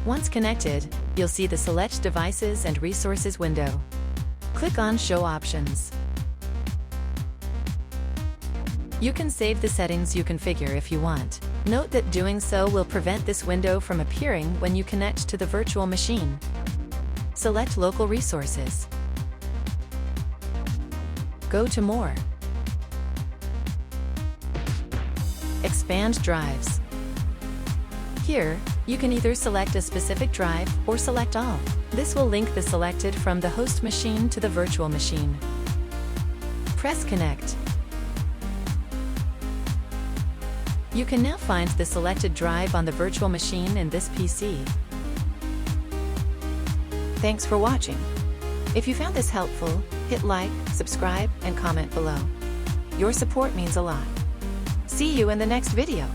Once connected, you'll see the Select Devices and Resources window. Click on Show Options. You can save the settings you configure if you want. Note that doing so will prevent this window from appearing when you connect to the virtual machine. Select Local Resources. Go to More. Expand Drives. Here, you can either select a specific drive or select all. This will link the selected from the host machine to the virtual machine. Press Connect. You can now find the selected drive on the virtual machine in this PC. Thanks for watching. If you found this helpful, hit like, subscribe, and comment below. Your support means a lot. See you in the next video.